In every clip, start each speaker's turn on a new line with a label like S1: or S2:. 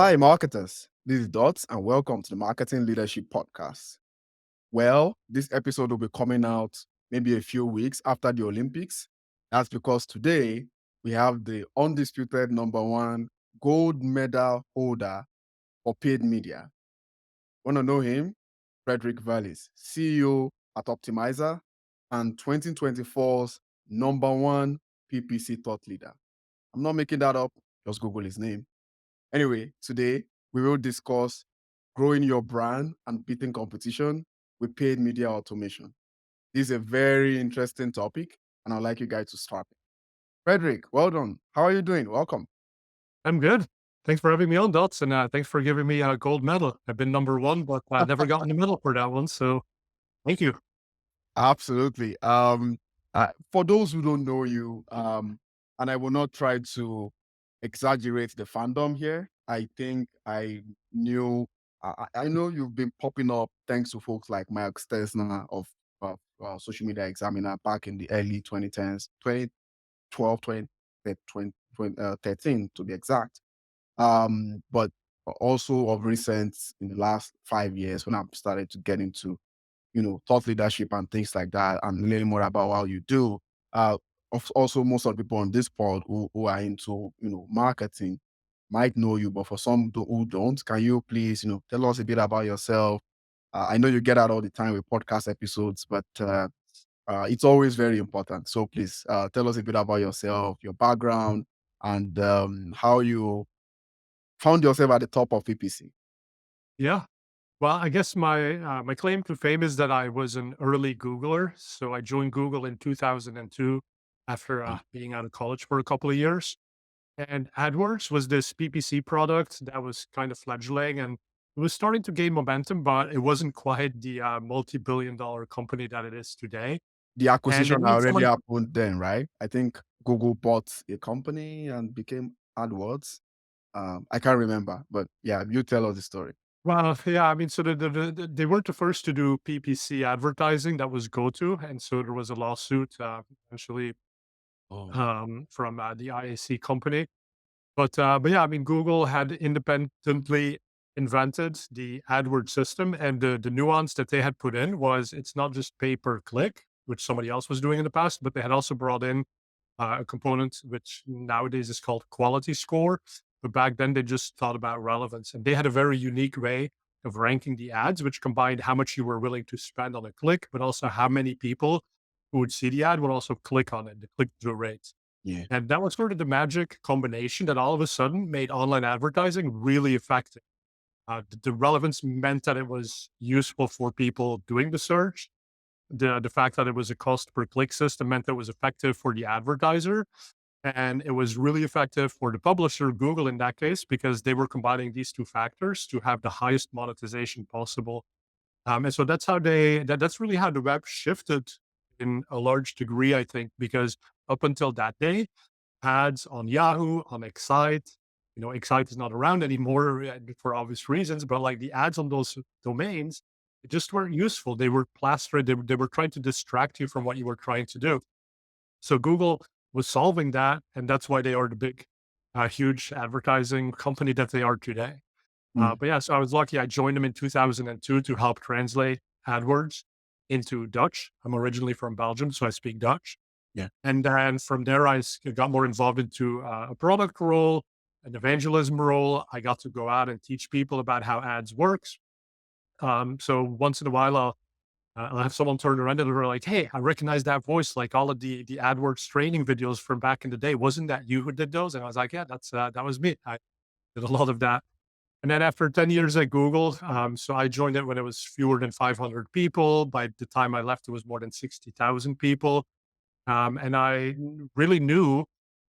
S1: Hi, marketers. This is Dots, and welcome to the Marketing Leadership Podcast. Well, this episode will be coming out maybe a few weeks after the Olympics. That's because today we have the undisputed number one gold medal holder for paid media. Want to know him? Frederick Vallaeys, CEO at Optmyzr and 2024's number one PPC thought leader. I'm not making that up, just Google his name. Anyway, today we will discuss growing your brand and beating competition with paid media automation. This is a very interesting topic, and I'd like you guys to start. Frederick, well done. How are you doing? Welcome.
S2: I'm good. Thanks for having me on, Dots, and thanks for giving me a gold medal. I've been number one, but never gotten the medal for that one. So thank you.
S1: Absolutely. For those who don't know you, and I will not try to exaggerate the fandom here. I think I know you've been popping up thanks to folks like Mike Stesner of Social Media Examiner back in the early 2010s, 2012, 2013 to be exact. But also of recent, in the last 5 years, when I've started to get into thought leadership and things like that, and learning more about how you do. Uh, Also, most of the people on this pod who are into marketing might know you, but for some who don't, can you please tell us a bit about yourself? I know you get out all the time with podcast episodes, but it's always very important. So please tell us a bit about yourself, your background, and how you found yourself at the top of PPC.
S2: Yeah. Well, I guess my claim to fame is that I was an early Googler. So I joined Google in 2002 after
S1: Mm.
S2: being out of college for a couple of years. And AdWords was this PPC product that was kind of fledgling and it was starting to gain momentum, but it wasn't quite the multi-billion-dollar company that it is today.
S1: The
S2: And it
S1: acquisition
S2: needs
S1: already
S2: someone.
S1: happened then, right? I think Google bought a company and became AdWords. I can't remember, but yeah, you tell us the story.
S2: Well, yeah, I mean, so they weren't the first to do PPC advertising. That was GoTo, and so there was a lawsuit eventually
S1: Oh,
S2: from the IAC company. But yeah, I mean, Google had independently invented the AdWords system, and the nuance that they had put in was it's not just pay per click, which somebody else was doing in the past, but they had also brought in a component which nowadays is called quality score. But back then, they just thought about relevance. And they had a very unique way of ranking the ads, which combined how much you were willing to spend on a click, but also how many people who would see the ad would also click on it, the click through rate.
S1: yeah.
S2: And that was sort of the magic combination that all of a sudden made online advertising really effective. The relevance meant that it was useful for people doing the search. The fact that it was a cost per click system meant that it was effective for the advertiser. And it was really effective for the publisher, Google in that case, because they were combining these two factors to have the highest monetization possible. And so that's really how the web shifted in a large degree, I think, because up until that day, ads on Yahoo, on Excite, Excite is not around anymore for obvious reasons, but like the ads on those domains, it just weren't useful. They were plastered. They were trying to distract you from what you were trying to do. So Google was solving that, and that's why they are the big, huge advertising company that they are today.
S1: Mm,
S2: But yeah, so I was lucky. I joined them in 2002 to help translate AdWords into Dutch. I'm originally from Belgium, so I speak Dutch.
S1: yeah.
S2: And then from there, got more involved into a product role, an evangelism role. I got to go out and teach people about how ads works. So once in a while, I'll have someone turn around and they're like, "Hey, I recognize that voice. Like all of the AdWords training videos from back in the day. Wasn't that you who did those?" And I was like, "Yeah, that was me. I did a lot of that." And then after 10 years at Google, so I joined it when it was fewer than 500 people. By the time I left, it was more than 60,000 people. And I really knew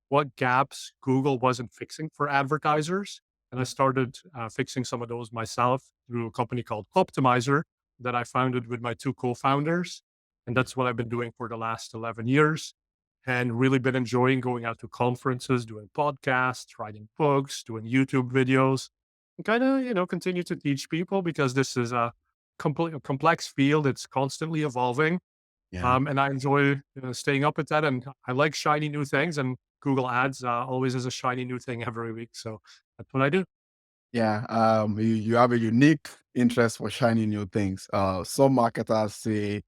S2: what gaps Google wasn't fixing for advertisers. And I started fixing some of those myself through a company called Optmyzr that I founded with my two co-founders. And that's what I've been doing for the last 11 years and really been enjoying going out to conferences, doing podcasts, writing books, doing YouTube videos, and kind of, continue to teach people because this is a complex field. It's constantly evolving,
S1: Yeah.
S2: and I enjoy staying up with that. And I like shiny new things. And Google Ads always is a shiny new thing every week. So that's what I do.
S1: Yeah, you have a unique interest for shiny new things. Some marketers say,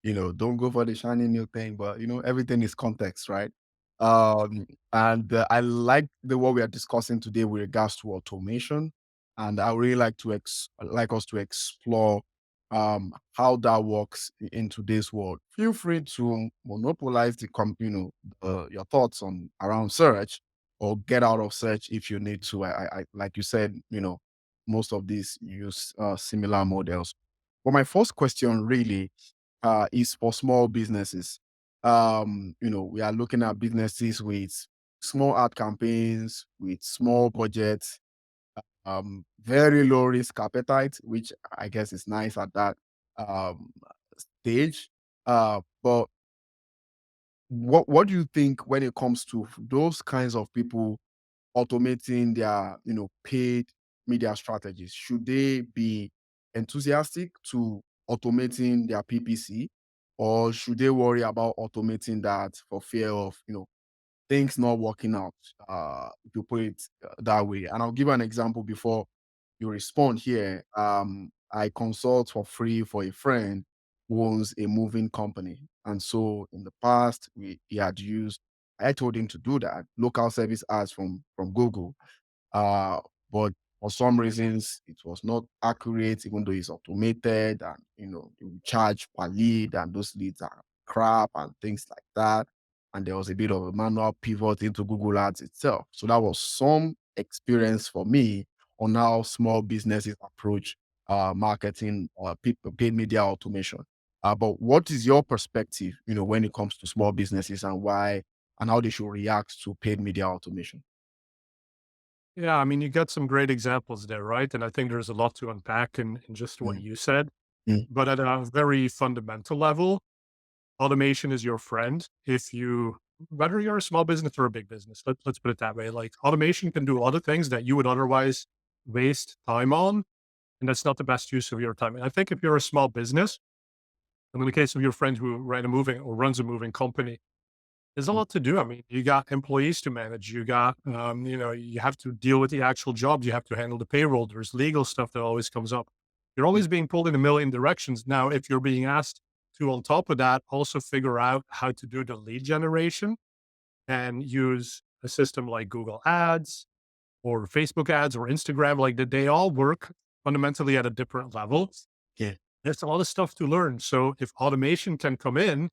S1: don't go for the shiny new thing, but everything is context, right? And I like the what we are discussing today with regards to automation, and I really like us to explore how that works in today's world. Feel free to monopolize your thoughts on around search or get out of search if you need to. Like you said, most of these use similar models. But my first question really is for small businesses. We are looking at businesses with small ad campaigns, with small budgets, very low risk appetite, which I guess is nice at that um, stage. But what do you think when it comes to those kinds of people automating their, paid media strategies? Should they be enthusiastic to automating their PPC, or should they worry about automating that for fear of, things not working out, if you put it that way? And I'll give an example before you respond here. I consult for free for a friend who owns a moving company. And so in the past, he had used, I told him to do that, local service ads from Google. uh, but for some reasons, it was not accurate, even though it's automated and, you charge per lead and those leads are crap and things like that. And there was a bit of a manual pivot into Google Ads itself. So that was some experience for me on how small businesses approach marketing or paid media automation. But what is your perspective, when it comes to small businesses and why and how they should react to paid media automation?
S2: Yeah, I mean, you got some great examples there, right? And I think there's a lot to unpack in just what
S1: Mm,
S2: you said.
S1: mm,
S2: But at a very fundamental level, automation is your friend. If you, whether you're a small business or a big business, let's put it that way. Like automation can do a lot of things that you would otherwise waste time on. And that's not the best use of your time. And I think if you're a small business, and in the case of your friend who ran a moving or runs a moving company, there's a
S1: mm,
S2: lot to do. I mean, you got employees to manage. You got, you have to deal with the actual jobs. You have to handle the payroll. There's legal stuff that always comes up. You're
S1: mm,
S2: always being pulled in a million directions. Now, if you're being asked to, on top of that, also figure out how to do the lead generation and use a system like Google Ads or Facebook ads or Instagram, like that, they all work fundamentally at a different level.
S1: yeah.
S2: There's a lot of stuff to learn. So if automation can come in,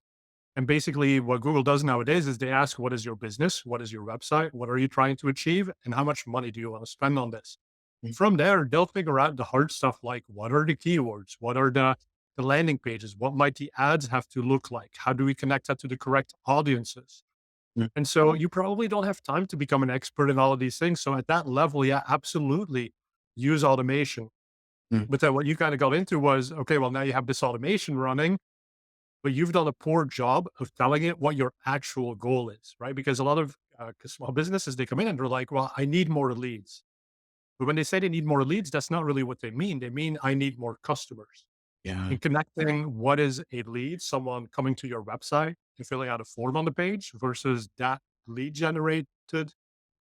S2: and basically, what Google does nowadays is they ask, what is your business? What is your website? What are you trying to achieve? And how much money do you want to spend on this?
S1: Mm,
S2: From there, they'll figure out the hard stuff like what are the keywords? What are the landing pages? What might the ads have to look like? How do we connect that to the correct audiences?
S1: mm,
S2: And so you probably don't have time to become an expert in all of these things. So at that level, yeah, absolutely use automation.
S1: mm,
S2: But then what you kind of got into was, okay, well, now you have this automation running, but you've done a poor job of telling it what your actual goal is, right? Because a lot of 'cause small businesses, they come in and they're like, well, I need more leads. But when they say they need more leads, that's not really what they mean. They mean, I need more customers.
S1: yeah.
S2: In connecting what is a lead, someone coming to your website and filling out a form on the page versus that lead generated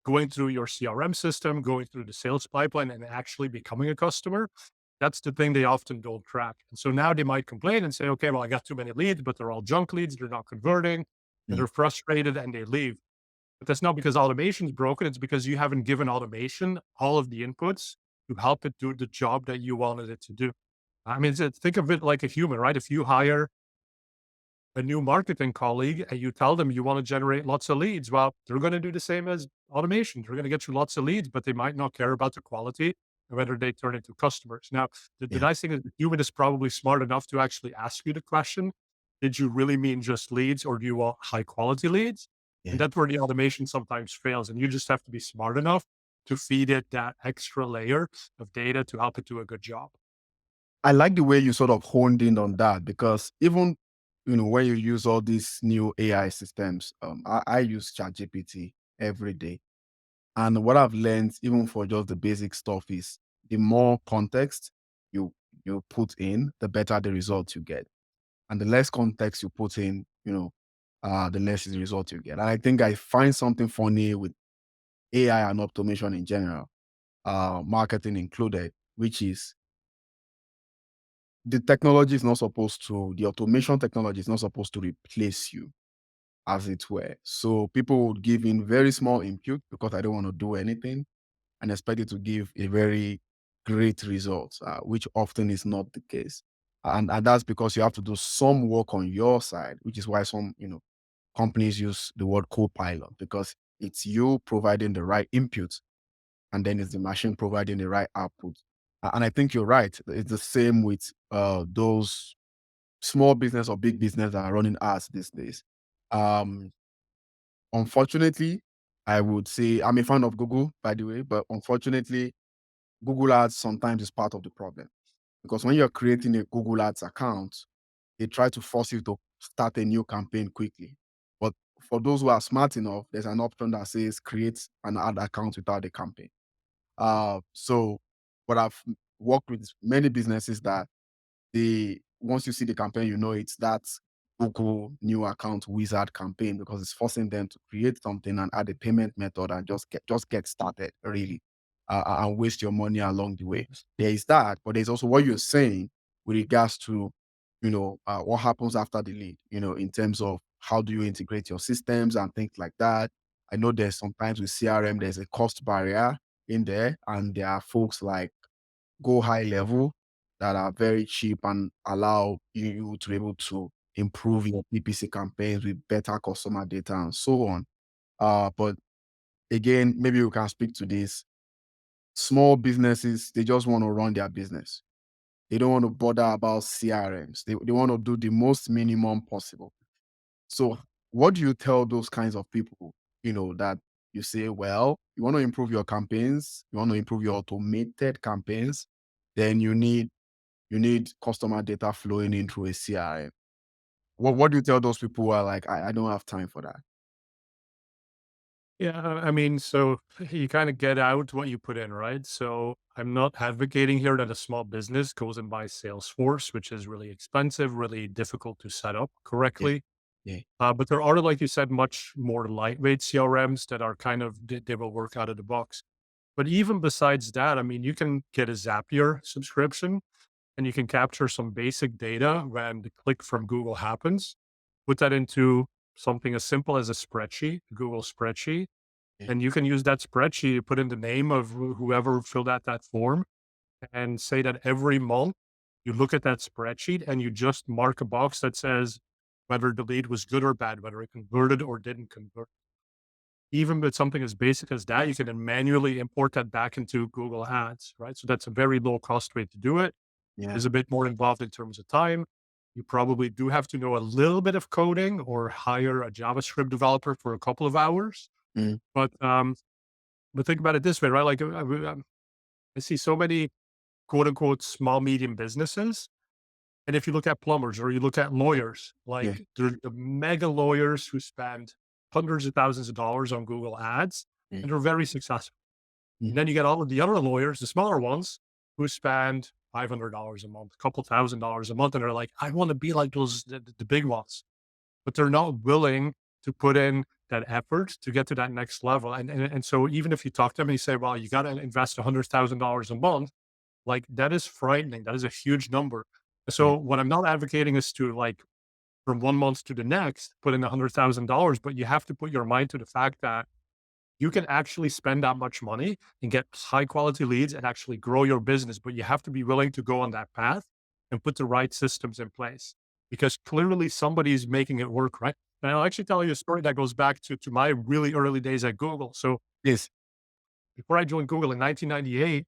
S2: going through your CRM system, going through the sales pipeline and actually becoming a customer. That's the thing they often don't track. And so now they might complain and say, okay, well, I got too many leads, but they're all junk leads. They're not converting and
S1: Mm,
S2: they're frustrated and they leave. But that's not because automation is broken. It's because you haven't given automation all of the inputs to help it do the job that you wanted it to do. I mean, think of it like a human, right? If you hire a new marketing colleague and you tell them you want to generate lots of leads, well, they're going to do the same as automation. They're going to get you lots of leads, but they might not care about the quality and whether they turn into customers. Now, the
S1: yeah.
S2: nice thing is the human is probably smart enough to actually ask you the question, did you really mean just leads or do you want high quality leads? And
S1: Yeah.
S2: that's where the automation sometimes fails. And you just have to be smart enough to feed it that extra layer of data to help it do a good job.
S1: I like the way you sort of honed in on that because even when you use all these new AI systems, I use ChatGPT every day, and what I've learned, even for just the basic stuff, is the more context you you put in, the better the results you get, and the less context you put in, the less the result you get. And I think I find something funny with AI and automation in general. marketing included, which is the automation technology is not supposed to replace you, as it were. So people would give in very small input because I don't want to do anything and expect it to give a very great result, which often is not the case. And that's because you have to do some work on your side, which is why some, companies use the word co-pilot, because it's you providing the right input and then it's the machine providing the right output. And I think you're right. It's the same with those small business or big business that are running ads these days. Um, Unfortunately, I would say I'm a fan of Google, by the way, but unfortunately, Google Ads sometimes is part of the problem because when you're creating a Google Ads account, they try to force you to start a new campaign quickly. But for those who are smart enough, there's an option that says create an ad account without a campaign. So, but I've worked with many businesses that once you see the campaign, you know it's that Google new account wizard campaign because it's forcing them to create something and add a payment method and just get started really, and waste your money along the way. There is that, but there's also what you're saying with regards to what happens after the lead. In terms of how do you integrate your systems and things like that. I know there's sometimes with CRM there's a cost barrier in there, and there are folks like Go High Level that are very cheap and allow you to be able to improve your PPC campaigns with better customer data and so on. But again, maybe you can speak to this. Small businesses, they just want to run their business. They don't want to bother about CRMs. They want to do the most minimum possible. So what do you tell those kinds of people, that you say, well, you want to improve your campaigns, you want to improve your automated campaigns, then you need customer data flowing in through a CRM. What do you tell those people who are like, I don't have time for that?
S2: Yeah, I mean, so you kind of get out what you put in, right? So I'm not advocating here that a small business goes and buys Salesforce, which is really expensive, really difficult to set up
S1: Yeah.
S2: correctly.
S1: Yeah.
S2: But there are, like you said, much more lightweight CRMs that are they will work out of the box. But even besides that, I mean, you can get a Zapier subscription and you can capture some basic data when the click from Google happens, put that into something as simple as a spreadsheet, a Google spreadsheet,
S1: Yeah.
S2: and you can use that spreadsheet, put in the name of whoever filled out that form, and say that every month you look at that spreadsheet and you just mark a box that says whether the lead was good or bad, whether it converted or didn't convert. Even with something as basic as that, you can then manually import that back into Google Ads, right? So that's a very low cost way to do it.
S1: Yeah.
S2: Is a bit more involved in terms of time. You probably do have to know a little bit of coding or hire a JavaScript developer for a couple of hours.
S1: Mm.
S2: But think about it this way, right? Like I see so many quote unquote small medium businesses, and if you look at plumbers or you look at lawyers,
S1: Yeah.
S2: like they're the mega lawyers who spend hundreds of thousands of dollars on Google Ads,
S1: Mm.
S2: and they're very successful. And
S1: Mm.
S2: then you get all of the other lawyers, the smaller ones, who spend $500 a month, a couple $1,000s a month, and they're like, I want to be like those the big ones, but they're not willing to put in that effort to get to that next level. And so even if you talk to them and you say, well, you got to invest $100,000 a month, like that is frightening. That is a huge number.
S1: Yeah.
S2: So what I'm not advocating is to like from one month to the next put in $100,000, but you have to put your mind to the fact that you can actually spend that much money and get high quality leads and actually grow your business, but you have to be willing to go on that path and put the right systems in place because clearly somebody's making it work, right? And I'll actually tell you a story that goes back to my really early days at Google. So
S1: Yes.
S2: before I joined Google in 1998,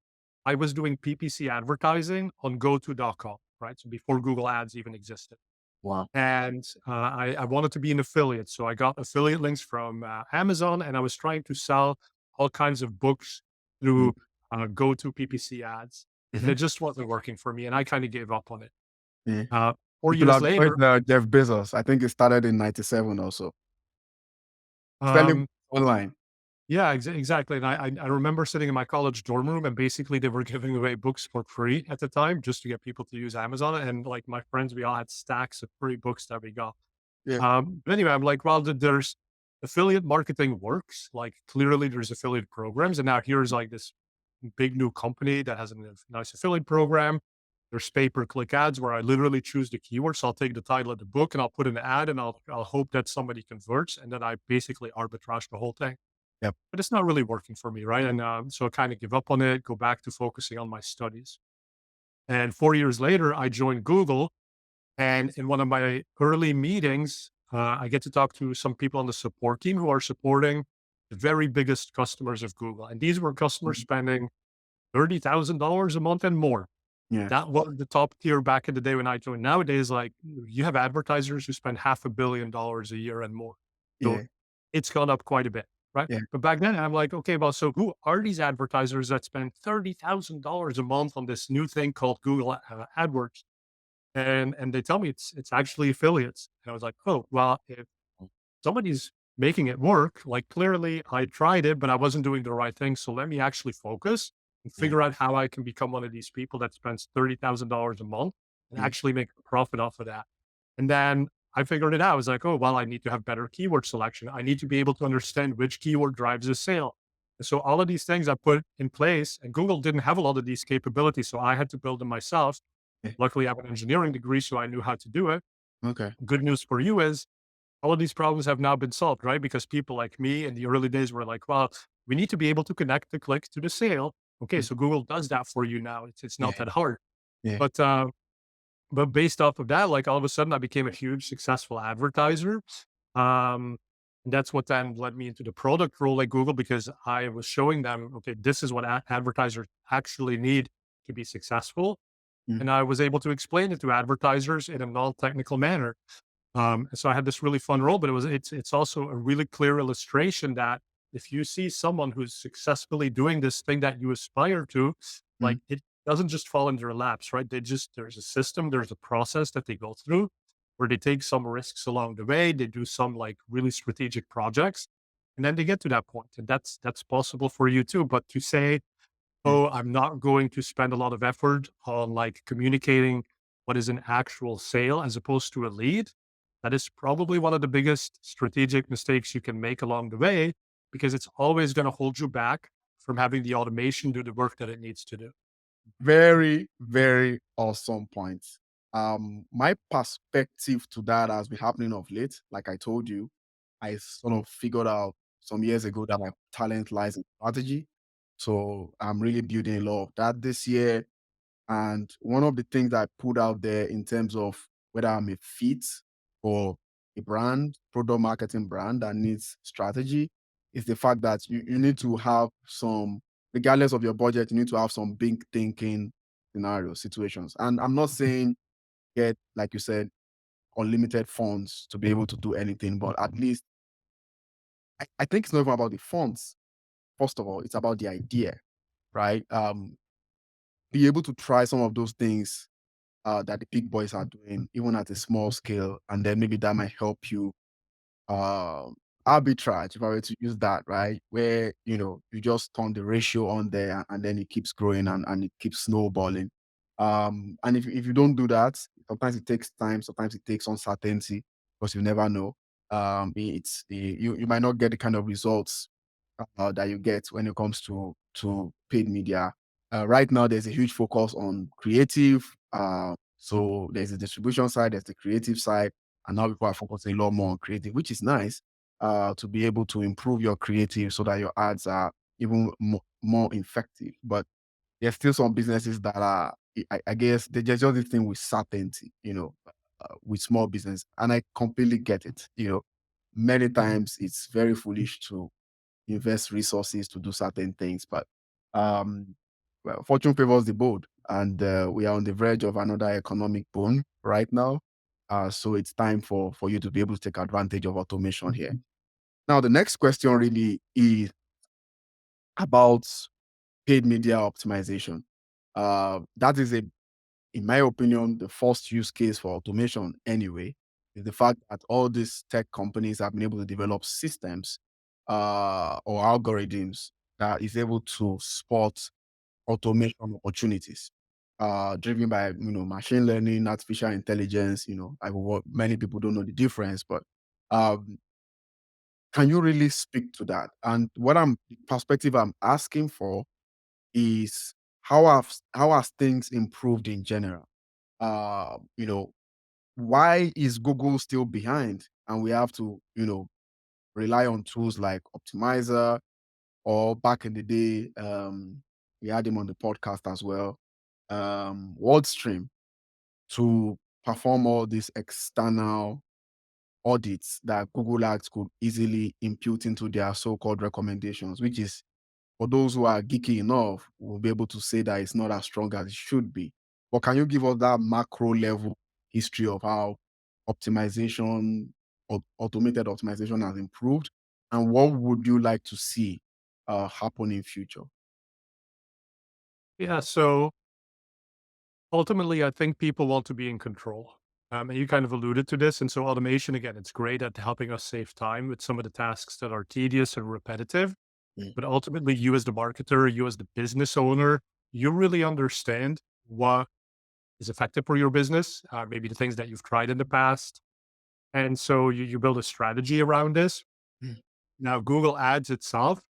S2: I was doing PPC advertising on goto.com, right? So before Google Ads even existed.
S1: Wow.
S2: And I wanted to be an affiliate. So I got affiliate links from Amazon and I was trying to sell all kinds of books
S1: Mm.
S2: through go to PPC ads. And
S1: Mhm.
S2: it just wasn't working for me. And I kind of gave up on it.
S1: Yeah.
S2: Uh, four
S1: You could
S2: years
S1: have
S2: later,
S1: joined Jeff Bezos. I think it started in 97 or so. Selling
S2: um,
S1: online.
S2: yeah, exactly. And I remember sitting in my college dorm room and basically they were giving away books for free at the time just to get people to use Amazon. And like my friends, we all had stacks of free books that we got.
S1: Yeah.
S2: But anyway, I'm like, well, there's affiliate marketing works. Like clearly there's affiliate programs. And now here's like this. big new company that has a nice affiliate program. There's pay-per-click ads where I literally choose the keyword. So I'll take the title of the book and I'll put an ad and I'll hope that somebody converts, and then I basically arbitrage the whole thing.
S1: Yep.
S2: But it's not really working for me, right? And so I kind of give up on it, go back to focusing on my studies. And 4 years later, I joined Google, and in one of my early meetings, I get to talk to some people on the support team who are supporting the very biggest customers of Google. And these were customers
S1: Mhm.
S2: spending $30,000 a month and more.
S1: Yeah.
S2: That was the top tier back in the day when I joined. Nowadays, like you have advertisers who spend $500 million a year and more. So
S1: Yeah.
S2: it's gone up quite a bit, right?
S1: Yeah.
S2: But back then I'm like, okay, well, so who are these advertisers that spend $30,000 a month on this new thing called Google AdWords? And they tell me it's actually affiliates. And I was like, oh, well, if somebody's making it work, like clearly I tried it, but I wasn't doing the right thing. So let me actually focus and
S1: Yeah.
S2: figure out how I can become one of these people that spends $30,000 a month and
S1: Yeah.
S2: actually make a profit off of that. And then I figured it out. I was like, oh, well, I need to have better keyword selection. I need to be able to understand which keyword drives a sale. And so all of these things I put in place, and Google didn't have a lot of these capabilities. So I had to build them myself.
S1: Yeah.
S2: Luckily, I have an engineering degree, so I knew how to do it.
S1: Okay.
S2: Good news for you is all of these problems have now been solved, right? Because people like me in the early days were like, well, we need to be able to connect the click to the sale. Okay,
S1: Mm.
S2: so Google does that for you now. It's not
S1: Yeah.
S2: that hard.
S1: Yeah.
S2: But but based off of that, like all of a sudden I became a huge successful advertiser. Um, and that's what then led me into the product role at Google because I was showing them, okay, this is what advertisers actually need to be successful.
S1: Mm.
S2: And I was able to explain it to advertisers in a non-technical manner. So I had this really fun role, but it's also a really clear illustration that if you see someone who's successfully doing this thing that you aspire to,
S1: Mm.
S2: like it doesn't just fall into their laps, right? There's a system, there's a process that they go through where they take some risks along the way, they do some like really strategic projects, and then they get to that point. And that's possible for you too. But to say,
S1: Yeah.
S2: oh, I'm not going to spend a lot of effort on like communicating what is an actual sale as opposed to a lead. That is probably one of the biggest strategic mistakes you can make along the way because it's always going to hold you back from having the automation do the work that it needs to do.
S1: Very, very awesome points. My perspective to that has been happening of late. Like I told you, I sort of figured out some years ago that my talent lies in strategy. So I'm really building a lot of that this year. And one of the things that I put out there in terms of whether I'm a fit for a brand, product marketing brand that needs strategy is the fact that you need to have some, regardless of your budget, you need to have some big thinking scenarios, situations. And I'm not saying get, like you said, unlimited funds to be able to do anything, but at least I think it's not even about the funds. First of all, it's about the idea, right? Be able to try some of those things that the big boys are doing, even at a small scale, and then maybe that might help you uh, arbitrage, if I were to use that, right? Where you just turn the ratio on there, and then it keeps growing and it keeps snowballing. And if you don't do that, sometimes it takes time, sometimes it takes uncertainty because you never know. You might not get the kind of results that you get when it comes to paid media. Right now, there's a huge focus on creative. So there's the distribution side, there's the creative side, and now people are focusing a lot more on creative, which is nice to be able to improve your creative so that your ads are even more effective. But there's still some businesses that are, I guess, there's just this thing with certainty, with small business, and I completely get it. Many times it's very foolish to invest resources to do certain things. But um, well, fortune favors the bold, and we are on the verge of another economic boom right now. So it's time for you to be able to take advantage of automation here. Now, the next question really is about paid media optimization. That is in my opinion, the first use case for automation anyway, is the fact that all these tech companies have been able to develop systems or algorithms that is able to spot automation opportunities driven by machine learning, artificial intelligence. Many people don't know the difference, but um, can you really speak to that? And what I'm perspective I'm asking for is how has things improved in general? You know, why is Google still behind? And we have to, rely on tools like Optmyzr, or back in the day, we had him on the podcast as well, WordStream, to perform all these external audits that Google Ads could easily impute into their so-called recommendations, which is, for those who are geeky enough, will be able to say that it's not as strong as it should be. But can you give us that macro level history of how optimization or automated optimization has improved, and what would you like to see happen in future?
S2: Yeah. So ultimately, I think people want to be in control. And you kind of alluded to this. And so automation, again, it's great at helping us save time with some of the tasks that are tedious and repetitive.
S1: Mm,
S2: But ultimately, you as the marketer, you as the business owner, you really understand what is effective for your business, maybe the things that you've tried in the past. And so you build a strategy around this.
S1: mm,
S2: Now, Google Ads itself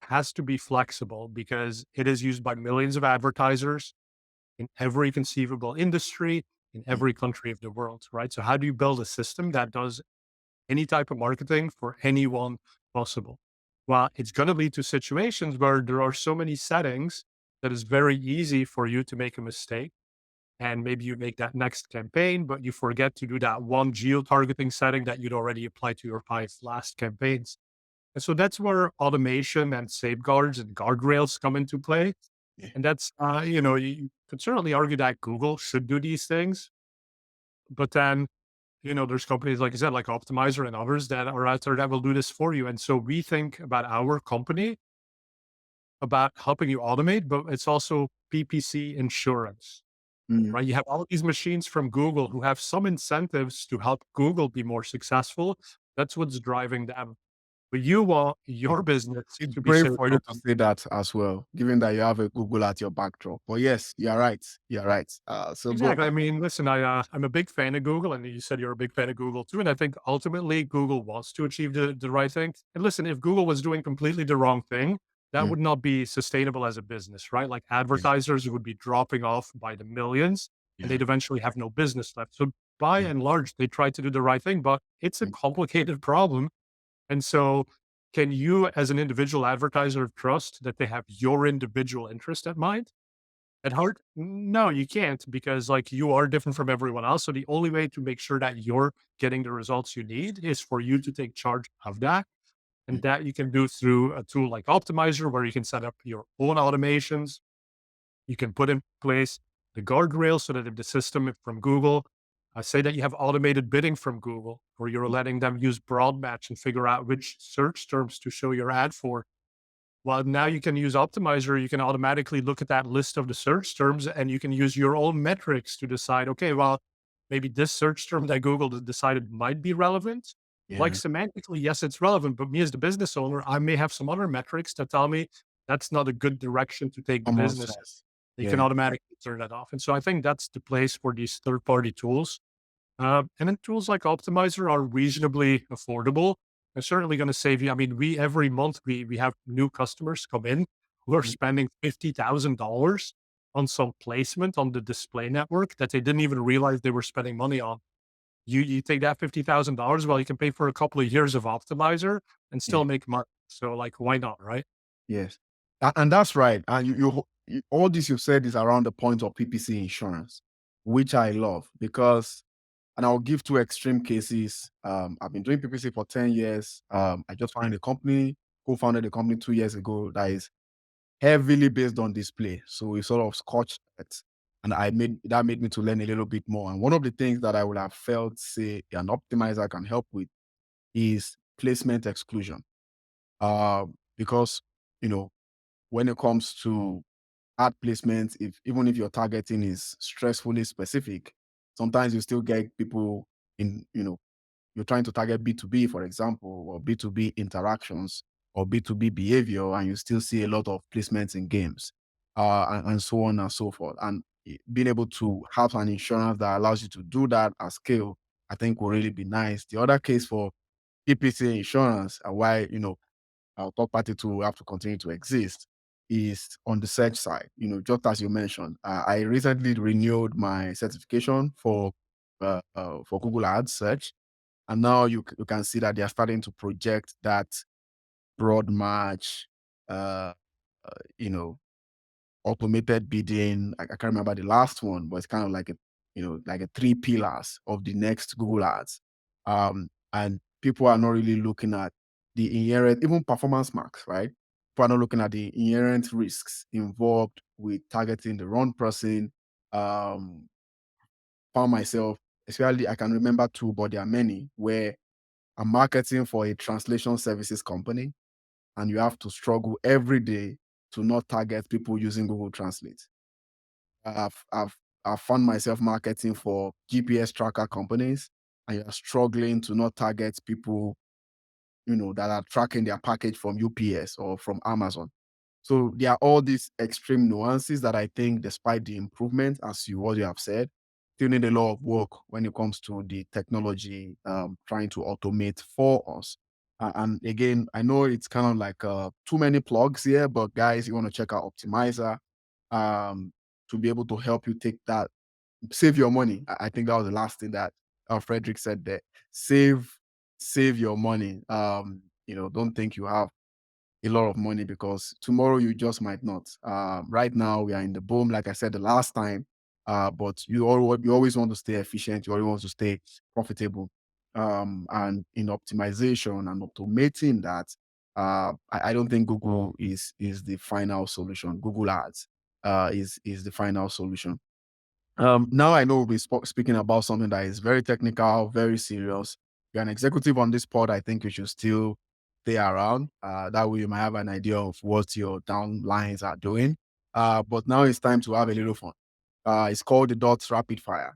S2: has to be flexible because it is used by millions of advertisers in every conceivable industry, in
S1: mm,
S2: every country of the world, right? So, how do you build a system that does any type of marketing for anyone possible? Well, it's going to lead to situations where there are so many settings that it's very easy for you to make a mistake. And maybe you make that next campaign, but you forget to do that one geo targeting setting that you'd already applied to your five last campaigns. And so that's where automation and safeguards and guardrails come into play.
S1: yeah.
S2: And that's, you could certainly argue that Google should do these things. But then, there's companies, like I said, like Optmyzr and others that are out there that will do this for you. And so we think about our company, about helping you automate, but it's also PPC insurance,
S1: Mm,
S2: right? You have all these machines from Google who have some incentives to help Google be more successful. That's what's driving them. But you want your business
S1: it's
S2: to be
S1: brave
S2: safe
S1: for you
S2: from
S1: to
S2: them.
S1: say that as well, given that you have a Google at your backdrop. But yes, you're right. You're right. So go.
S2: Exactly. I mean, listen, I'm a big fan of Google, and you said you're a big fan of Google too. And I think ultimately Google wants to achieve the right thing. And listen, if Google was doing completely the wrong thing, that
S1: Mm,
S2: would not be sustainable as a business, right? Like
S1: yeah,
S2: advertisers would be dropping off by the millions, and
S1: yeah.
S2: they'd eventually have no business left. So by
S1: Mm,
S2: and large, they try to do the right thing, but it's a
S1: mm,
S2: complicated problem. And so, can you, as an individual advertiser, trust that they have your individual interest at mind? At heart? No, you can't because like you are different from everyone else. So the only way to make sure that you're getting the results you need is for you to take charge of that. And
S1: mm,
S2: that you can do through a tool like Optmyzr, where you can set up your own automations. You can put in place the guardrails so that if the system from Google, say that you have automated bidding from Google, or you're
S1: mm,
S2: letting them use broad match and figure out which search terms to show your ad for, well, now you can use Optmyzr. You can automatically look at that list of the search terms and you can use your own metrics to decide, okay, well, maybe this search term that Google decided might be relevant. Like
S1: yeah.
S2: semantically, yes, it's relevant, but me as the business owner, I may have some other metrics that tell me that's not a good direction to take the
S1: Common
S2: business.
S1: sense.
S2: You can
S1: Yeah.
S2: automatically turn that off. And so I think that's the place for these third party tools, and then tools like Optmyzr are reasonably affordable. They're certainly going to save you. I mean, we every month we have new customers come in who are
S1: Mm,
S2: spending $50,000 on some placement on the display network that they didn't even realize they were spending money on. You take that $50,000, well, you can pay for a couple of years of Optmyzr and
S1: yeah.
S2: still make money. So, like, why not, right?
S1: Yes. And that's right. And all this you said is around the point of PPC insurance, which I love because, and I'll give two extreme cases. I've been doing PPC for 10 years. I just founded a company, co-founded a company 2 years ago that is heavily based on display. So we sort of scotched it. And that made me to learn a little bit more. And one of the things that I would have felt, say, an optimizer can help with is placement exclusion. Because, you know, when it comes to ad placement, if even if your targeting is stressfully specific, sometimes you still get people in, you're trying to target B2B, for example, or B2B interactions or B2B behavior, and you still see a lot of placements in games, and so on and so forth. And being able to have an insurance that allows you to do that at scale, I think will really be nice. The other case for PPC insurance and why, our third party tool have to continue to exist is on the search side. Just as you mentioned, I recently renewed my certification for Google Ads search, and now you can see that they are starting to project that broad match, uh, you know, automated bidding. I can't remember the last one, but it's kind of like a three pillars of the next Google Ads. And people are not really looking at the inherent, even performance marks, right? People are not looking at the inherent risks involved with targeting the wrong person. Um, Found myself, especially I can remember two, but there are many where I'm marketing for a translation services company, and you have to struggle every day to not target people using Google Translate. I've I've I've found myself marketing for GPS tracker companies, and you're struggling to not target people, that are tracking their package from UPS or from Amazon. So there are all these extreme nuances that I think, despite the improvement, as you what you have said, still need a lot of work when it comes to the technology trying to automate for us. And again, I know it's kind of like too many plugs here, but guys, you want to check out Optmyzr um, to be able to help you take that, save your money. I think that was the last thing that Frederick said there. Save, save your money. Don't think you have a lot of money, because tomorrow you just might not. Right now we are in the boom, like I said the last time. But you always want to stay efficient. You always want to stay profitable. And in optimization and automating that, I don't think Google is the final solution. Google Ads is the final solution. Now I know we'll be speaking about something that is very technical, very serious. You're an executive on this pod. I think you should still stay around. That way you might have an idea of what your downlines are doing. But now it's time to have a little fun. It's called the Dots Rapid Fire.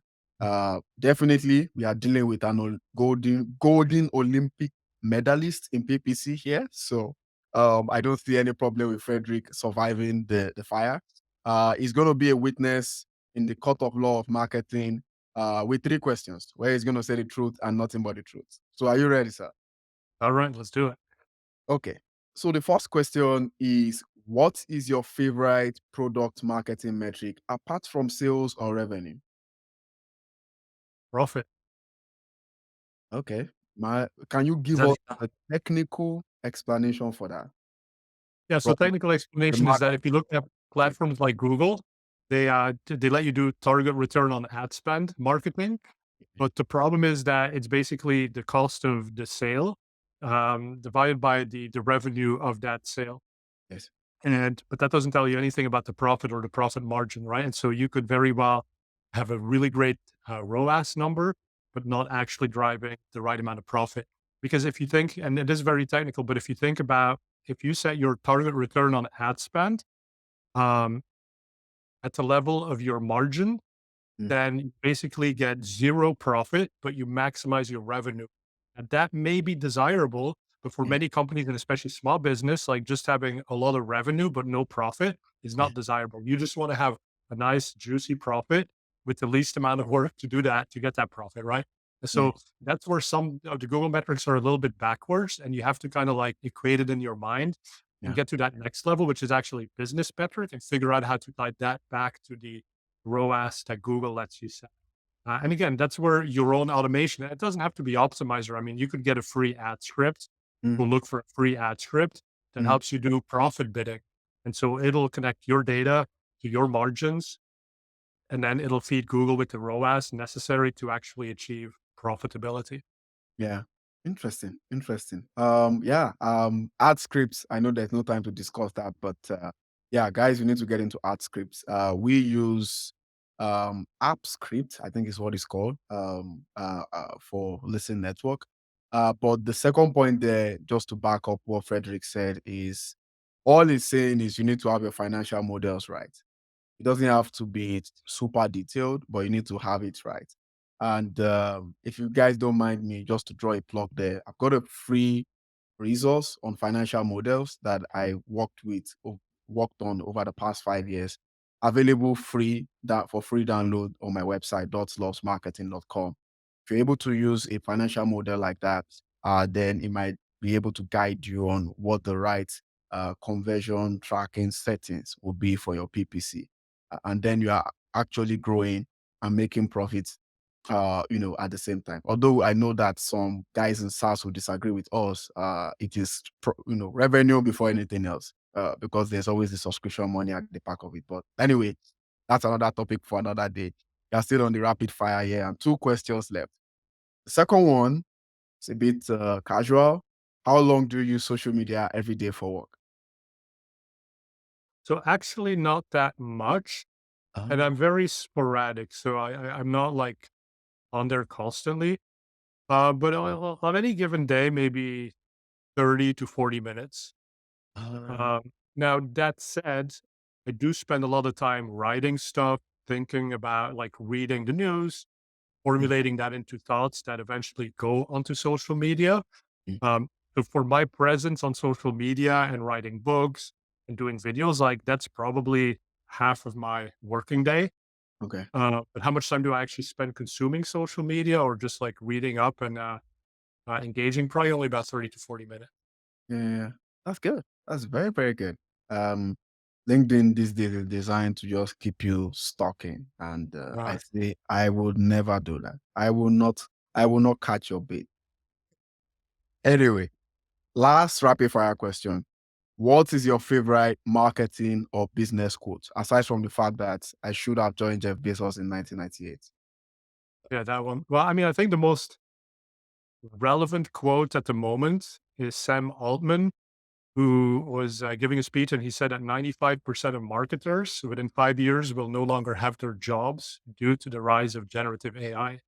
S1: Definitely, we are dealing with an golden Olympic medalist in PPC here. So I don't see any problem with Frederick surviving the fire. He's going to be a witness in the court of law of marketing with three questions where he's going to say the truth and nothing but the truth. So are you ready, sir?
S2: All right, let's do it.
S1: Okay. So the first question is, what is your favorite product marketing metric apart from sales or revenue?
S2: Profit.
S1: Okay. Can you
S2: Is
S1: give
S2: that
S1: us a technical explanation for that?
S2: Yeah, so
S1: From
S2: technical
S1: the
S2: explanation is that if you look at platforms like Google, they let you do target return on ad spend marketing. But the problem is that it's basically the cost of the sale divided by the revenue of that sale.
S1: Yes.
S2: But that doesn't tell you anything about the profit or the profit margin, right? And so you could very well have a really great ROAS number, but not actually driving the right amount of profit. Because if you think, and it is very technical, but if you think about, if you set your target return on ad spend um, at the level of your margin,
S1: Mm,
S2: then you basically get zero profit, but you maximize your revenue. And that may be desirable, but for
S1: yeah.
S2: many companies and especially small business, like just having a lot of revenue but no profit is
S1: Yeah.
S2: not desirable. You just want to have a nice, juicy profit with the least amount of work to do that to get that profit, right? And
S1: Yeah.
S2: so that's where some of the Google metrics are a little bit backwards, and you have to kind of like equate it in your mind and
S1: Yeah.
S2: get to that next level, which is actually business metric, and figure out how to tie that back to the ROAS that Google lets you set. And again, that's where your own automation, it doesn't have to be Optmyzr. I mean, you could get a free ad script.
S1: Mm,
S2: We'll look for a free ad script that
S1: mm,
S2: helps you do profit bidding. And so it'll connect your data to your margins, and then it'll feed Google with the ROAS necessary to actually achieve profitability.
S1: yeah. Interesting. Interesting. Yeah. Ad scripts. I know there's no time to discuss that, but yeah, guys, we need to get into ad scripts. We use app script, I think is what it's called, for Listen Network. But the second point there, just to back up what Frederick said, is all he's saying is you need to have your financial models right. It doesn't have to be super detailed, but you need to have it right. And if you guys don't mind me, just to draw a plug there, I've got a free resource on financial models that I worked on over the past 5 years, available free that for free download on my website dotslovesmarketing.com. If you're able to use a financial model like that, then it might be able to guide you on what the right conversion tracking settings will be for your PPC. And then you are actually growing and making profits, at the same time. Although I know that some guys in SaaS will disagree with us, it is, revenue before anything else, because there's always the subscription money at the back of it. But anyway, that's another topic for another day. You're still on the rapid fire here, and two questions left. The second one is a bit casual. How long do you use social media every day for work?
S2: So actually not that much. And
S1: Ah,
S2: I'm very sporadic. So I'm not like on there constantly. But on any given day, maybe 30 to 40 minutes.
S1: ah,
S2: Now, that said, I do spend a lot of time writing stuff, thinking about like reading the news,
S1: mm,
S2: formulating that into thoughts that eventually go onto social media.
S1: mm.
S2: So for my presence on social media and writing books and doing videos, like that's probably half of my working day.
S1: Okay.
S2: But how much time do I actually spend consuming social media or just like reading up and engaging? Probably only about 30 to 40 minutes.
S1: Yeah, yeah, yeah. That's good. That's very, very good. Um, LinkedIn these days is designed to just keep you stalking, and I
S2: Right.
S1: say I would never do that. I will not. I will not catch your bait. Anyway, last rapid fire question: what is your favorite marketing or business quote, aside from the fact that I should have joined Jeff Bezos in 1998?
S2: Yeah, that one. Well, I mean, I think the most relevant quote at the moment is Sam Altman, who was giving a speech and he said that 95% of marketers within 5 years will no longer have their jobs due to the rise of generative AI.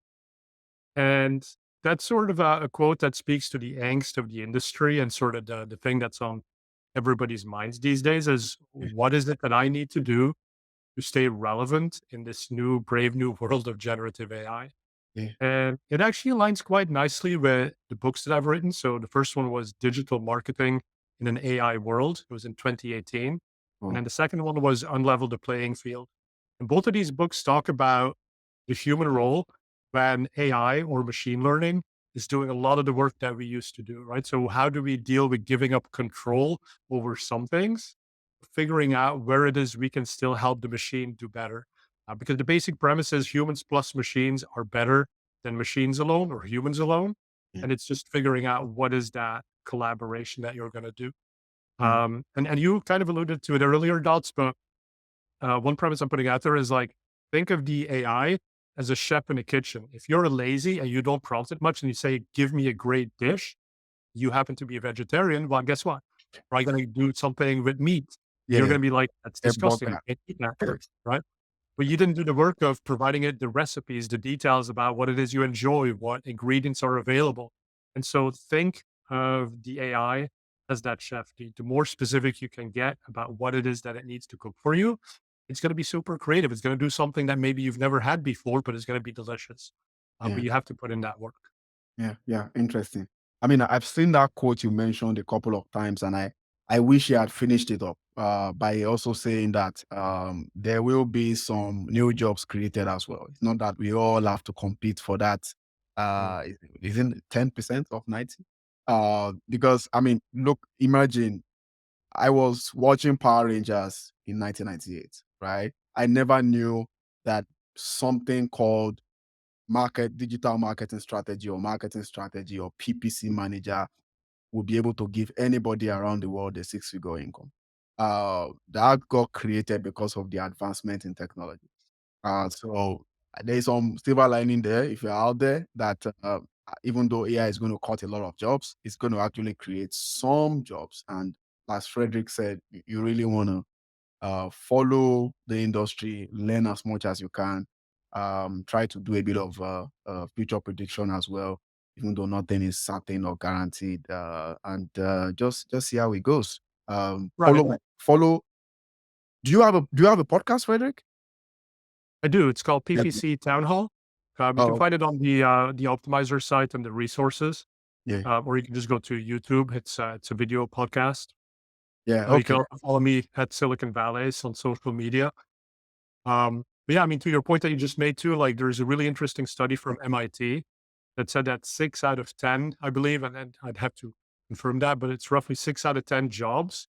S2: And that's sort of a quote that speaks to the angst of the industry and sort of the thing that's on everybody's minds these days is
S1: Yeah,
S2: what is it that I need to do to stay relevant in this new, brave new world of generative AI?
S1: yeah.
S2: And it actually aligns quite nicely with the books that I've written. So the first one was Digital Marketing in an AI World. It was in 2018. And
S1: Oh,
S2: then the second one was Unlevel the Playing Field. And both of these books talk about the human role when AI or machine learning is doing a lot of the work that we used to do, right? So how do we deal with giving up control over some things, figuring out where it is we can still help the machine do better? Because the basic premise is humans plus machines are better than machines alone or humans alone.
S1: yeah,
S2: And it's just figuring out what is that collaboration that you're going to do.
S1: yeah,
S2: And you kind of alluded to it earlier, Dots, but one premise I'm putting out there is like, think of the AI as a chef in a kitchen. If you're lazy and you don't prompt it much and you say, give me a great dish, you happen to be a vegetarian. Well, guess what? Probably going to do something with meat. You're
S1: yeah.
S2: going to be like, that's
S1: A
S2: disgusting. I
S1: burger.
S2: can't eat that. Right. But you didn't do the work of providing it the recipes, the details about what it is you enjoy, what ingredients are available. And so think of the AI as that chef. The more specific you can get about what it is that it needs to cook for you, it's going to be super creative. It's going to do something that maybe you've never had before, but it's going to be delicious. But
S1: Yeah.
S2: you have to put in that work.
S1: Yeah, yeah, interesting. I mean, I've seen that quote you mentioned a couple of times, and I wish he had finished it up by also saying that there will be some new jobs created as well. It's not that we all have to compete for that.
S2: Mm.
S1: Isn't 10% of 90? Because I mean, look, imagine I was watching Power Rangers in 1998, right? I never knew that something called digital marketing strategy or PPC manager will be able to give anybody around the world a six-figure income. That got created because of the advancement in technology. So there's some silver lining there. If you're out there, that even though AI is going to cut a lot of jobs, it's going to actually create some jobs. And as Frederick said, you really want to follow the industry, learn as much as you can, try to do a bit of future prediction as well, even though nothing is certain or guaranteed, and just see how it goes.
S2: Right.
S1: Follow. Do you have a podcast, Frederick?
S2: I do. It's called
S1: Yeah.
S2: PPC Town Hall. You can
S1: Oh,
S2: find it on the Optmyzr site and the resources,
S1: yeah,
S2: or you can just go to YouTube. It's a video podcast.
S1: yeah.
S2: You can
S1: Okay,
S2: also follow me at Silicon Vallaeys on social media. But yeah, I mean, to your point that you just made too, like there's a really interesting study from MIT that said that 6 out of 10, I believe, and then I'd have to confirm that, but it's roughly 6 out of 10 jobs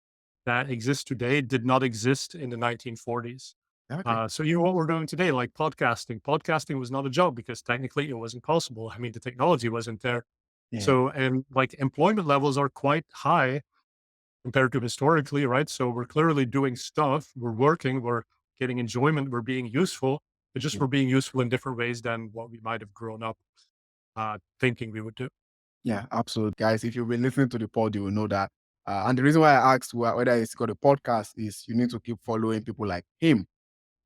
S2: that exist today did not exist in the 1940s.
S1: Exactly.
S2: So you know what we're doing today, like podcasting. Podcasting was not a job because technically it wasn't possible. I mean, the technology wasn't there.
S1: Yeah.
S2: So, and like employment levels are quite high compared to historically, right? So we're clearly doing stuff, we're working, we're getting enjoyment, we're being useful. It's just
S1: Yeah.
S2: we're being useful in different ways than what we might have grown up thinking we would do.
S1: Yeah, absolutely. Guys, if you've been listening to the pod, you will know that. And the reason why I asked whether it's got a podcast is you need to keep following people like him,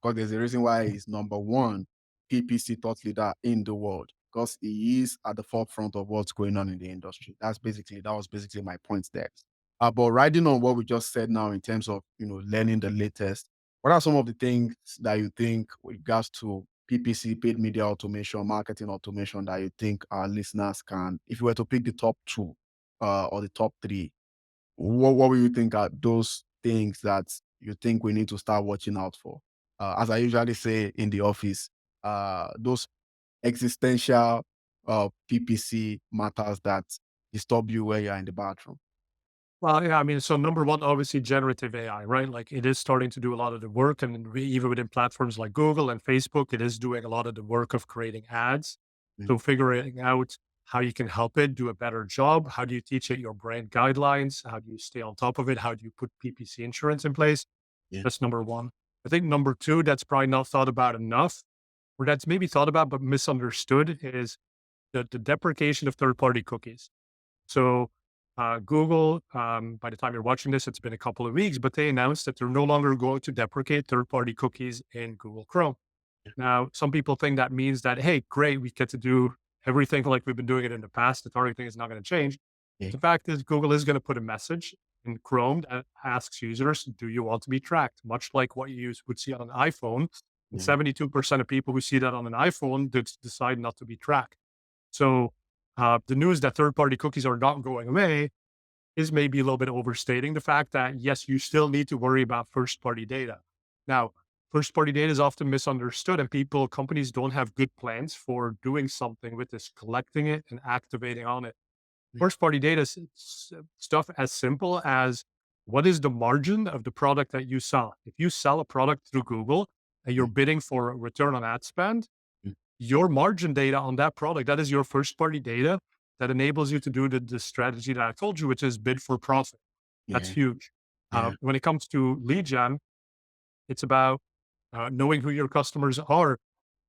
S1: because there's a reason why he's number one PPC thought leader in the world, because he is at the forefront of what's going on in the industry. That was basically my point there. But riding on what we just said now in terms of learning the latest, what are some of the things that you think with regards to PPC, paid media automation, marketing automation, that you think our listeners can, if you were to pick the top two or the top three, what will you think are those things that you think we need to start watching out for? As I usually say in the office, those existential PPC matters that disturb you when you're in the bathroom.
S2: Well, yeah, I mean, so number one, obviously generative AI, right? Like it is starting to do a lot of the work. And even within platforms like Google and Facebook, it is doing a lot of the work of creating ads.
S1: Mm.
S2: So figuring out how you can help it do a better job. How do you teach it your brand guidelines? How do you stay on top of it? How do you put PPC insurance in place?
S1: Yeah.
S2: That's number one. I think number two, that's probably not thought about enough, or that's maybe thought about but misunderstood, is the deprecation of third-party cookies. So Google, by the time you're watching this, it's been a couple of weeks, but they announced that they're no longer going to deprecate third-party cookies in Google Chrome.
S1: Yeah.
S2: Now, some people think that means that, hey, great, we get to do everything like we've been doing it in the past. The targeting is not going to change.
S1: Yeah.
S2: The fact is, Google is going to put a message in Chrome that asks users, do you want to be tracked? Much like what you would see on an iPhone. And
S1: Yeah.
S2: 72% of people who see that on an iPhone decide not to be tracked. So the news that third-party cookies are not going away is maybe a little bit overstating the fact that, yes, you still need to worry about first-party data. Now, first-party data is often misunderstood, and companies don't have good plans for doing something with this, collecting it and activating on it.
S1: Yeah.
S2: First-party data is stuff as simple as, what is the margin of the product that you sell? If you sell a product through Google and you're
S1: Mm.
S2: bidding for a return on ad spend,
S1: Mm.
S2: your margin data on that product, that is your first party data that enables you to do the strategy that I told you, which is bid for profit. That's
S1: Yeah.
S2: huge.
S1: Yeah.
S2: When it comes to lead gen, it's about knowing who your customers are,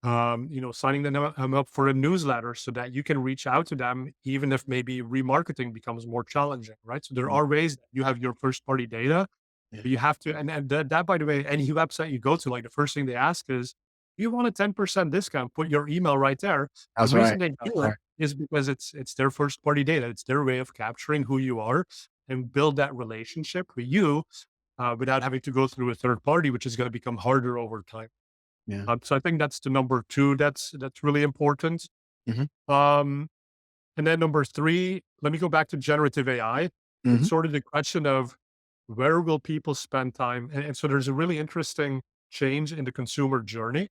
S2: signing them up for a newsletter so that you can reach out to them, even if maybe remarketing becomes more challenging, right? So there
S1: Yeah.
S2: are ways that you have your first party data,
S1: Yeah.
S2: but you have to, and that, by the way, any website you go to, like the first thing they ask is, you want a 10% discount, put your email right there. The
S1: That's right.
S2: reason they
S1: That's
S2: do it
S1: right.
S2: is because it's their first party data. It's their way of capturing who you are and build that relationship with you without having to go through a third party, which is going to become harder over time.
S1: Yeah.
S2: So I think that's the number two. That's really important.
S1: Mhm.
S2: Um, and then number three, let me go back to generative AI. It's
S1: Mhm.
S2: sort of the question of, where will people spend time? And so there's a really interesting change in the consumer journey.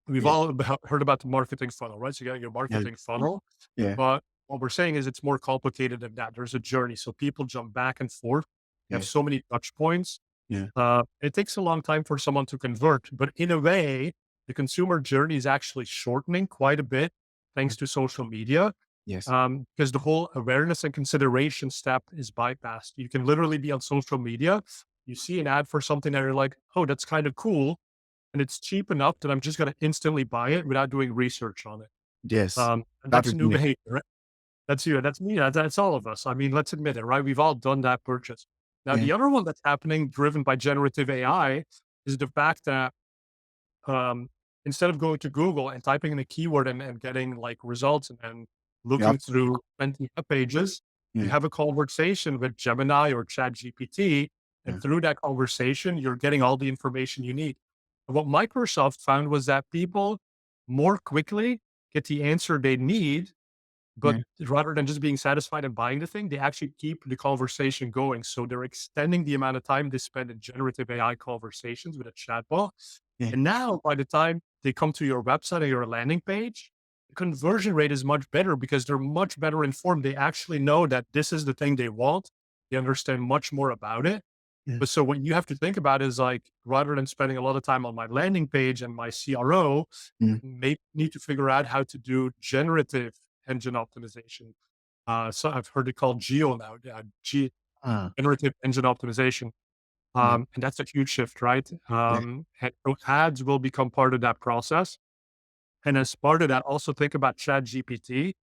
S2: We've
S1: Yeah.
S2: all heard about the marketing funnel, right? So you got your
S1: Yeah.
S2: marketing funnel,
S1: Yeah.
S2: but what we're saying is it's more complicated than that. There's a journey. So people jump back and forth. You have
S1: Yeah.
S2: so many touch points.
S1: Yeah.
S2: It takes a long time for someone to convert, but in a way, the consumer journey is actually shortening quite a bit
S1: Yeah.
S2: thanks to social media,
S1: Yes.
S2: because the whole awareness and consideration step is bypassed. You can literally be on social media, you see an ad for something that you're like, oh, that's kind of cool, and it's cheap enough that I'm just going to instantly buy it without doing research on it.
S1: Yes.
S2: And
S1: That
S2: that's a
S1: is
S2: new
S1: me.
S2: behavior. Right? That's you. That's me. That's all of us. I mean, let's admit it, right? We've all done that purchase. Now,
S1: Yeah.
S2: the other one that's happening, driven by generative AI, is the fact that um, instead of going to Google and typing in a keyword and getting like results and
S1: Yep.
S2: looking through 20 web pages, you
S1: Yeah.
S2: have a conversation with Gemini or Chat GPT. And
S1: Yeah.
S2: through that conversation, you're getting all the information you need. And what Microsoft found was that people more quickly get the answer they need, but
S1: Yeah.
S2: rather than just being satisfied and buying the thing, they actually keep the conversation going. So they're extending the amount of time they spend in generative AI conversations with a chatbot.
S1: Yeah.
S2: And now, by the time they come to your website or your landing page, the conversion rate is much better because they're much better informed. They actually know that this is the thing they want. They understand much more about it.
S1: Yeah.
S2: But so what you have to think about is like, rather than spending a lot of time on my landing page and my CRO,
S1: Mm.
S2: maybe need to figure out how to do generative engine optimization. So I've heard it called geo now,
S1: Ah,
S2: generative engine optimization.
S1: yeah.
S2: And that's a huge shift, right?
S1: Yeah.
S2: And so ads will become part of that process. And as part of that, also think about Chat GPT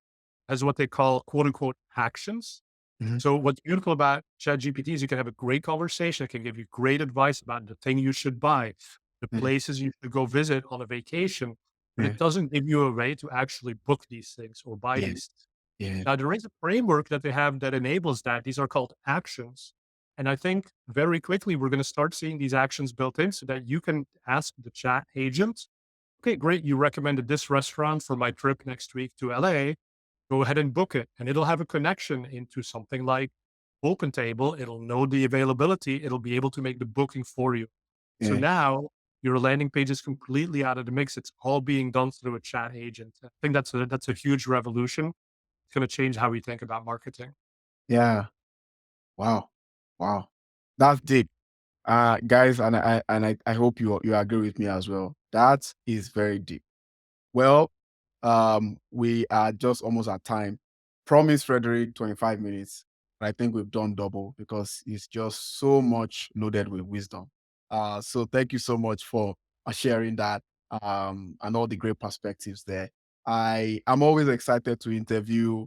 S2: as what they call quote unquote actions.
S1: Mhm.
S2: So what's beautiful about ChatGPT is you can have a great conversation. It can give you great advice about the thing you should buy, the
S1: Yeah.
S2: places you should go visit on a vacation, but it
S1: Yeah.
S2: doesn't give you a way to actually book these things or buy
S1: Yeah.
S2: these things.
S1: Yeah.
S2: Now, there is a framework that they have that enables that. These are called actions. And I think very quickly we're going to start seeing these actions built in so that you can ask the chat agent, okay, great. You recommended this restaurant for my trip next week to LA. Go ahead and book it. And it'll have a connection into something like OpenTable. It'll know the availability. It'll be able to make the booking for you. So
S1: Yeah.
S2: now your landing page is completely out of the mix. It's all being done through a chat agent. I think that's a huge revolution. It's going to change how we think about marketing.
S1: Yeah. Wow. Wow. That's deep. Guys, and I hope you agree with me as well. That is very deep. Well, we are just almost at time. Promise Frederick 25 minutes. But I think we've done double because it's just so much loaded with wisdom. So thank you so much for sharing that and all the great perspectives there. I am always excited to interview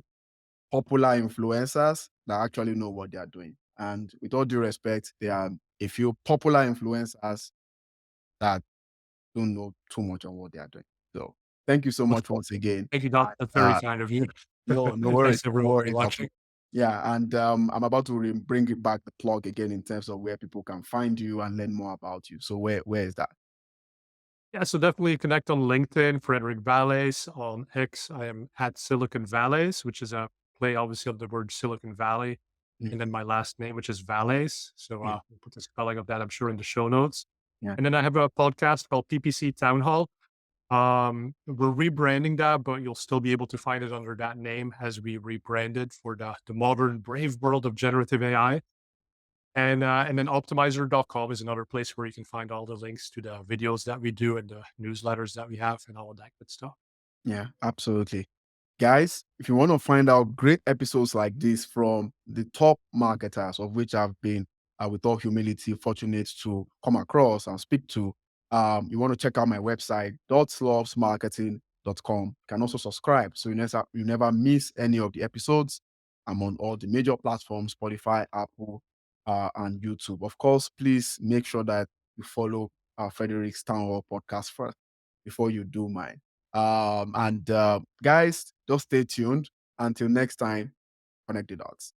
S1: popular influencers that actually know what they are doing. And with all due respect, there are a few popular influencers that don't know too much on what they are doing. So thank you so
S2: Of
S1: much
S2: course.
S1: once again.
S2: Thank you, Doc.
S1: And,
S2: That's very kind of you.
S1: no worries,
S2: Thanks
S1: no
S2: everyone for
S1: worries.
S2: watching.
S1: Yeah, and I'm about to bring it back the plug again in terms of where people can find you and learn more about you. So where is that?
S2: Yeah, so definitely connect on LinkedIn, Frederick Vallaeys. On X, I am at Silicon Valleys, which is a play obviously on the word Silicon Valley,
S1: Mm.
S2: and then my last name, which is Valleys. So
S1: Yeah,
S2: we'll put the spelling of that, I'm sure, in the show notes.
S1: yeah,
S2: And then I have a podcast called PPC Town Hall. We're rebranding that, but you'll still be able to find it under that name as we rebranded for the modern brave world of generative AI. And then optmyzr.com is another place where you can find all the links to the videos that we do and the newsletters that we have and all of that good stuff.
S1: yeah, absolutely. Guys, if you want to find out great episodes like this from the top marketers, of which I've been, with all humility, fortunate to come across and speak to, you want to check out my website, dotslovesmarketing.com. You can also subscribe so you never miss any of the episodes. I'm on all the major platforms, Spotify, Apple, and YouTube. Of course, please make sure that you follow Frederick's Town Hall podcast first before you do mine. And guys, just stay tuned. Until next time, connect the dots.